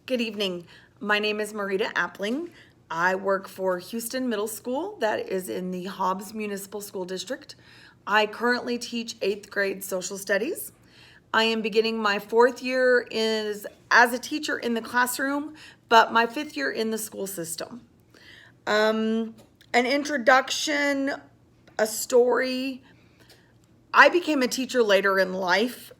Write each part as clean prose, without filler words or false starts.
Good evening. My name is Marita Appling. I work for Houston Middle School, that is in the Hobbs Municipal School District. I currently teach 8th grade social studies. I am beginning my 4th year as a teacher in the classroom, but my 5th year in the school system. An introduction, a story. I became a teacher later in life,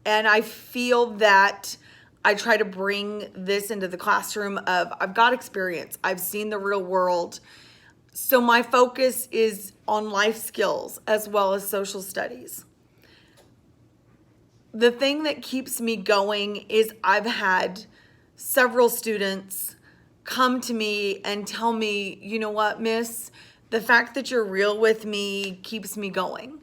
and I feel that I try to bring this into the classroom of I've got experience. I've seen the real world. So my focus is on life skills as well as social studies. The thing that keeps me going is I've had several students come to me and tell me, you know what, Miss, the fact that you're real with me keeps me going.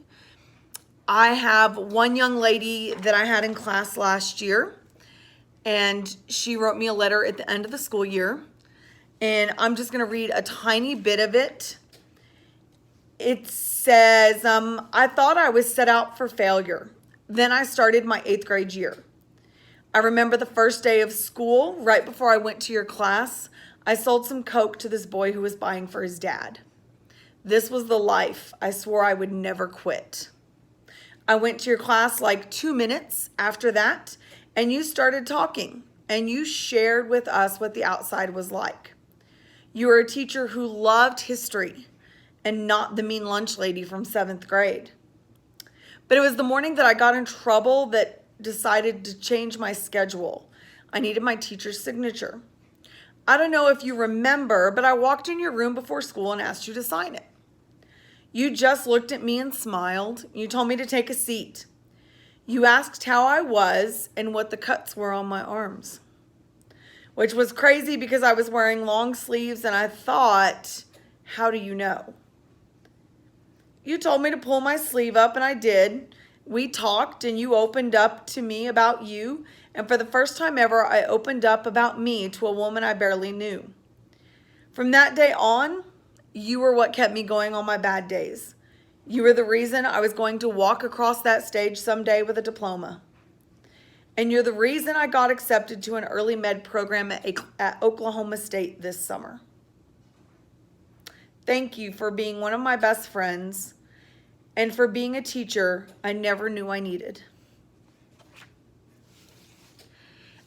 I have one young lady that I had in class last year, and she wrote me a letter at the end of the school year, and I'm just going to read a tiny bit of it. It says, I thought I was set out for failure. Then I started my 8th grade year. I remember the first day of school, right before I went to your class, I sold some Coke to this boy who was buying for his dad. This was the life I swore I would never quit. I went to your class like 2 minutes after that, and you started talking, and you shared with us what the outside was like. You were a teacher who loved history and not the mean lunch lady from 7th grade. But it was the morning that I got in trouble that decided to change my schedule. I needed my teacher's signature. I don't know if you remember, but I walked in your room before school and asked you to sign it. You just looked at me and smiled. You told me to take a seat. You asked how I was and what the cuts were on my arms, which was crazy because I was wearing long sleeves, and I thought, how do you know? You told me to pull my sleeve up, and I did. We talked, and you opened up to me about you, and for the first time ever, I opened up about me to a woman I barely knew. From that day on, you were what kept me going on my bad days. You were the reason I was going to walk across that stage someday with a diploma. And you're the reason I got accepted to an early med program at Oklahoma State this summer. Thank you for being one of my best friends and for being a teacher I never knew I needed.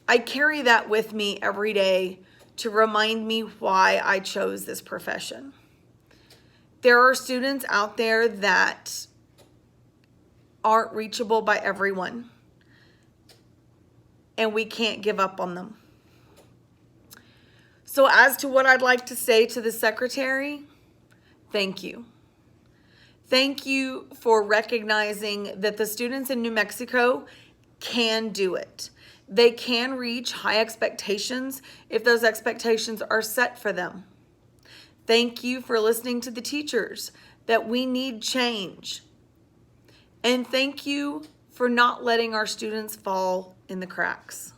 I carry that with me every day to remind me why I chose this profession. There are students out there that aren't reachable by everyone, and we can't give up on them. So as to what I'd like to say to the secretary, thank you. Thank you for recognizing that the students in New Mexico can do it. They can reach high expectations if those expectations are set for them. Thank you for listening to the teachers that we need change. And thank you for not letting our students fall in the cracks.